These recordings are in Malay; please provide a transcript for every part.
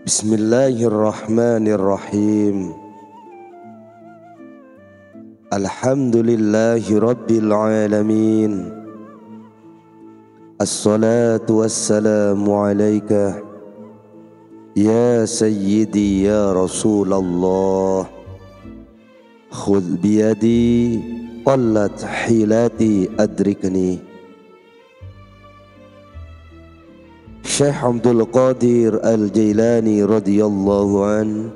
Bismillahirrahmanirrahim. Alhamdulillahi rabbil alamin. Assalatu wassalamu alaika ya sayyidi ya Rasulullah. Khudh biyadi qallat hilati adrikni. Syekh Abdul Qadir Al-Jailani radhiyallahu an,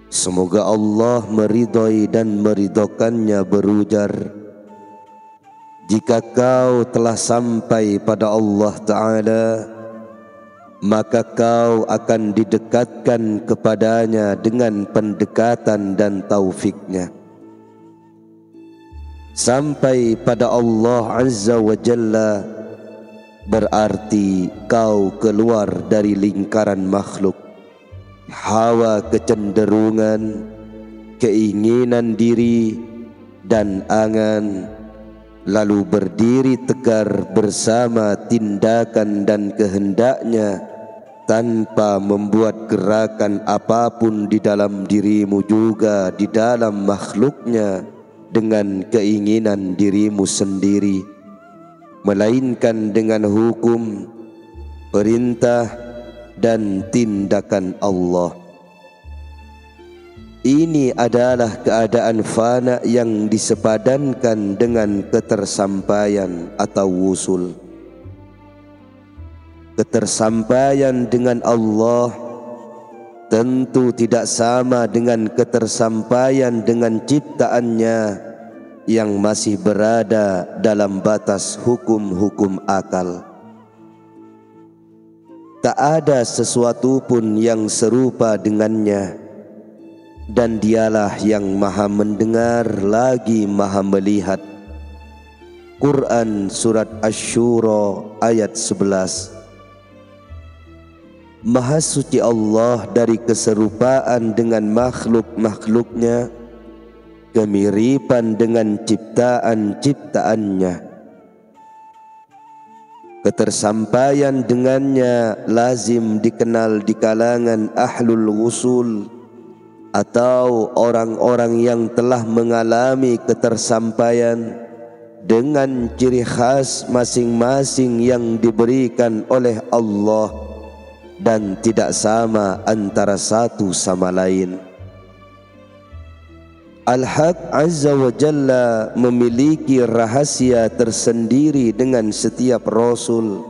semoga Allah meridhai dan meridhokannya, berujar, jika kau telah sampai pada Allah Ta'ala, maka kau akan didekatkan kepadanya dengan pendekatan dan taufiknya. Sampai pada Allah Azza wa Jalla berarti kau keluar dari lingkaran makhluk, hawa kecenderungan, keinginan diri dan angan, lalu berdiri tegar bersama tindakan dan kehendaknya tanpa membuat gerakan apapun di dalam dirimu juga di dalam makhluknya dengan keinginan dirimu sendiri, melainkan dengan hukum, perintah dan tindakan Allah. Ini adalah keadaan fana yang disepadankan dengan ketersampaian atau wusul. Ketersampaian dengan Allah tentu tidak sama dengan ketersampaian dengan ciptaannya yang masih berada dalam batas hukum-hukum akal. Tak ada sesuatu pun yang serupa dengannya, dan dialah yang maha mendengar lagi maha melihat. Quran Surat Asy-Syura ayat 11. Maha suci Allah dari keserupaan dengan makhluk-makhluknya, kemiripan dengan ciptaan-ciptaannya. Ketersampaian dengannya lazim dikenal di kalangan ahlul wusul atau orang-orang yang telah mengalami ketersampaian dengan ciri khas masing-masing yang diberikan oleh Allah dan tidak sama antara satu sama lain. Al-Haq Azza wa Jalla memiliki rahasia tersendiri dengan setiap Rasul,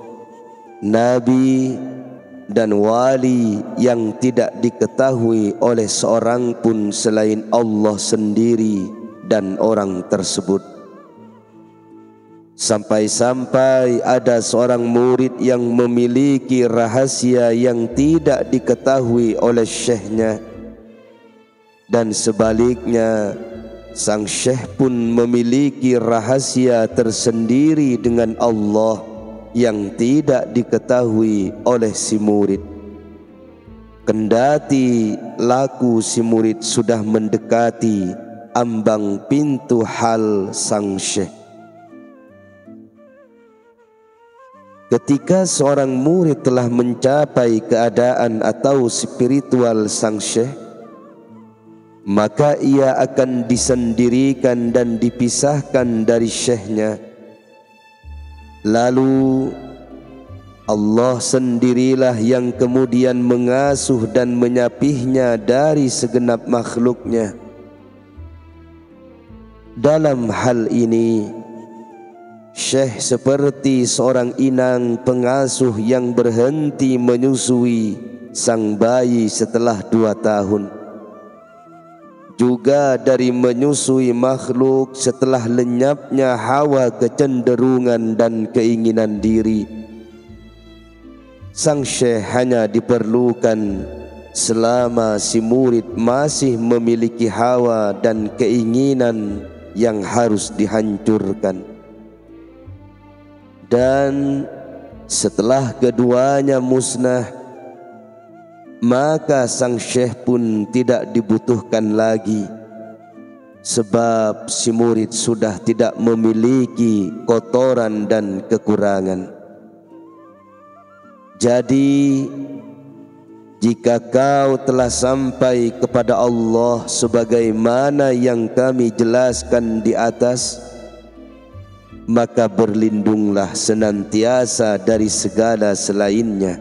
Nabi dan Wali yang tidak diketahui oleh seorang pun selain Allah sendiri dan orang tersebut. Sampai-sampai ada seorang murid yang memiliki rahasia yang tidak diketahui oleh syekhnya, dan sebaliknya sang syekh pun memiliki rahasia tersendiri dengan Allah yang tidak diketahui oleh si murid. Kendati laku si murid sudah mendekati ambang pintu hal sang syekh. Ketika seorang murid telah mencapai keadaan atau spiritual sang syekh, maka ia akan disendirikan dan dipisahkan dari syekhnya. Lalu Allah sendirilah yang kemudian mengasuh dan menyapihnya dari segenap makhluknya. Dalam hal ini, syekh seperti seorang inang pengasuh yang berhenti menyusui sang bayi setelah 2 tahun. Juga dari menyusui makhluk setelah lenyapnya hawa kecenderungan dan keinginan diri. Sang syekh hanya diperlukan selama si murid masih memiliki hawa dan keinginan yang harus dihancurkan. Dan setelah keduanya musnah, maka sang syekh pun tidak dibutuhkan lagi, sebab si murid sudah tidak memiliki kotoran dan kekurangan. Jadi jika kau telah sampai kepada Allah sebagaimana yang kami jelaskan di atas, maka berlindunglah senantiasa dari segala selainnya.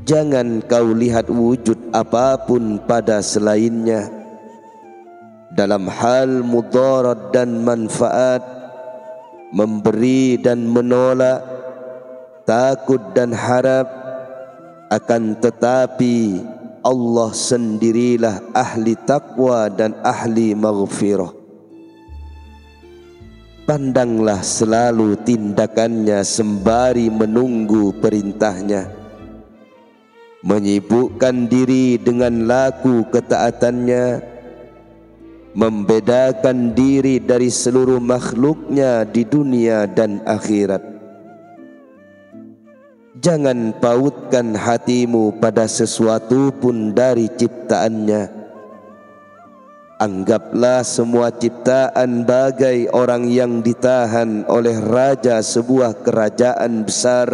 Jangan kau lihat wujud apapun pada selainnya dalam hal mudarat dan manfaat, memberi dan menolak, takut dan harap. Akan tetapi Allah sendirilah ahli taqwa dan ahli maghfirah. Pandanglah selalu tindakannya sembari menunggu perintahnya, menyibukkan diri dengan laku ketaatannya, membedakan diri dari seluruh makhluknya di dunia dan akhirat. Jangan pautkan hatimu pada sesuatu pun dari ciptaannya. Anggaplah semua ciptaan bagai orang yang ditahan oleh raja sebuah kerajaan besar.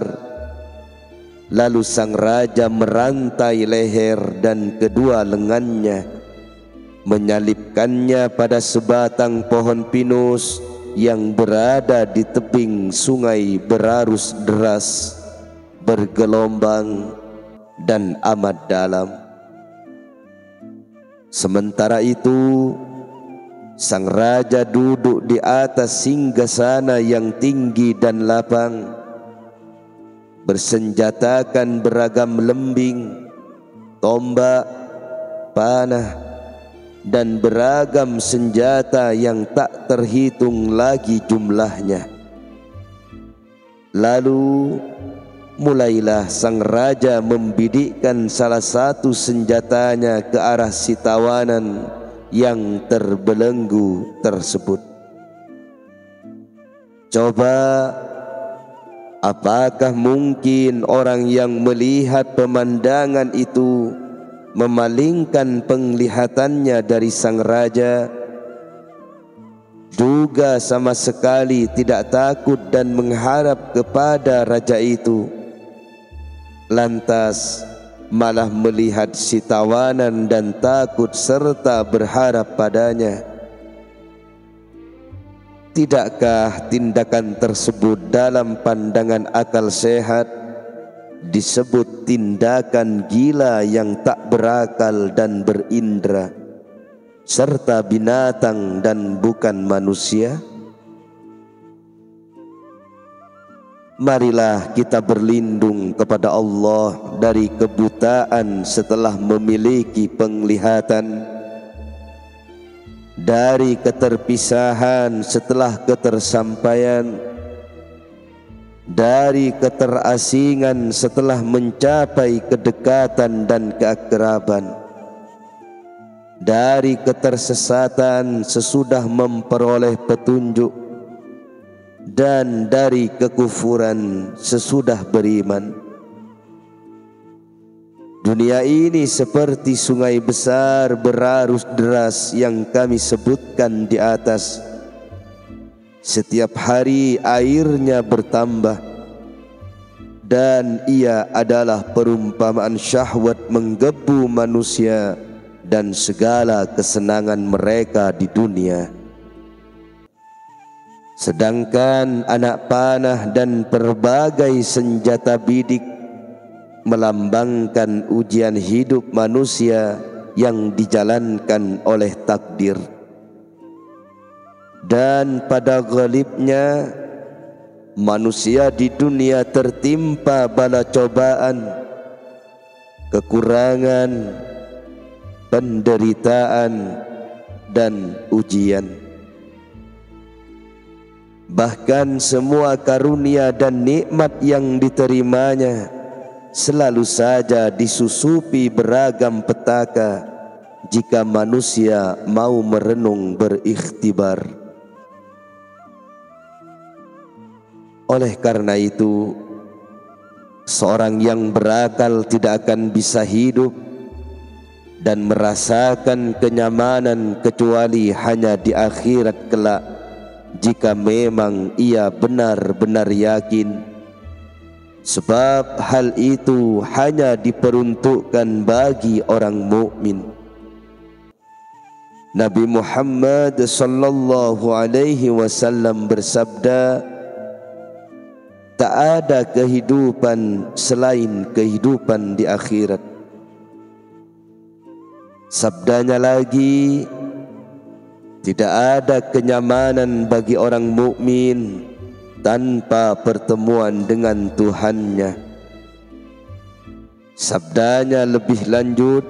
Lalu sang raja merantai leher dan kedua lengannya, menyalipkannya pada sebatang pohon pinus yang berada di tebing sungai berarus deras, bergelombang dan amat dalam. Sementara itu, sang raja duduk di atas singgasana yang tinggi dan lapang, bersenjatakan beragam lembing, tombak, panah, dan beragam senjata yang tak terhitung lagi jumlahnya. Lalu mulailah sang raja membidikkan salah satu senjatanya ke arah si tawanan yang terbelenggu tersebut. Coba, apakah mungkin orang yang melihat pemandangan itu memalingkan penglihatannya dari sang raja? Juga sama sekali tidak takut dan mengharap kepada raja itu, lantas malah melihat si tawanan dan takut serta berharap padanya. Tidakkah tindakan tersebut dalam pandangan akal sehat disebut tindakan gila yang tak berakal dan berindra, serta binatang dan bukan manusia? Marilah kita berlindung kepada Allah dari kebutaan setelah memiliki penglihatan, dari keterpisahan setelah ketersampaian, dari keterasingan setelah mencapai kedekatan dan keakraban, dari ketersesatan sesudah memperoleh petunjuk, dan dari kekufuran sesudah beriman. Dunia ini seperti sungai besar berarus deras yang kami sebutkan di atas. Setiap hari airnya bertambah, dan ia adalah perumpamaan syahwat menggebu manusia dan segala kesenangan mereka di dunia. Sedangkan anak panah dan berbagai senjata bidik melambangkan ujian hidup manusia yang dijalankan oleh takdir. Dan pada ghalibnya, manusia di dunia tertimpa bala cobaan, kekurangan, penderitaan, dan ujian. Bahkan semua karunia dan nikmat yang diterimanya selalu saja disusupi beragam petaka jika manusia mau merenung berikhtibar. Oleh karena itu, seorang yang berakal tidak akan bisa hidup dan merasakan kenyamanan kecuali hanya di akhirat kelak, jika memang ia benar-benar yakin sebab hal itu hanya diperuntukkan bagi orang mukmin. Nabi Muhammad sallallahu alaihi wasallam bersabda, tak ada kehidupan selain kehidupan di akhirat. Sabdanya lagi, tidak ada kenyamanan bagi orang mukmin tanpa pertemuan dengan Tuhannya. Sabdanya lebih lanjut,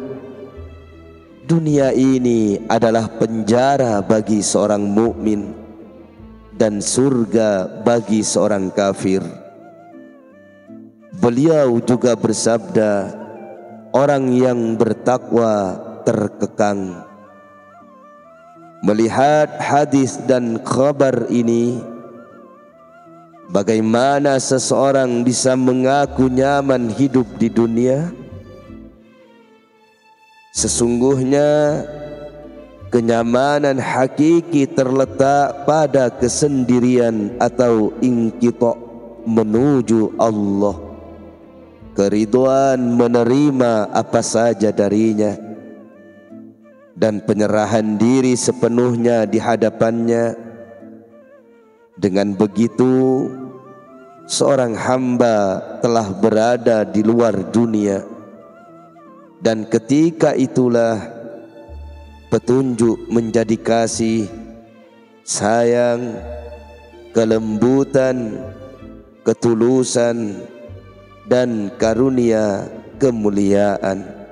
dunia ini adalah penjara bagi seorang mukmin dan surga bagi seorang kafir. Beliau juga bersabda, orang yang bertakwa terkekang. Melihat hadis dan khabar ini, bagaimana seseorang bisa mengaku nyaman hidup di dunia? Sesungguhnya kenyamanan hakiki terletak pada kesendirian atau inqita' menuju Allah, keridhaan menerima apa saja darinya, dan penyerahan diri sepenuhnya di hadapannya. Dengan begitu, seorang hamba telah berada di luar dunia, dan ketika itulah petunjuk menjadi kasih, sayang, kelembutan, ketulusan, dan karunia kemuliaan.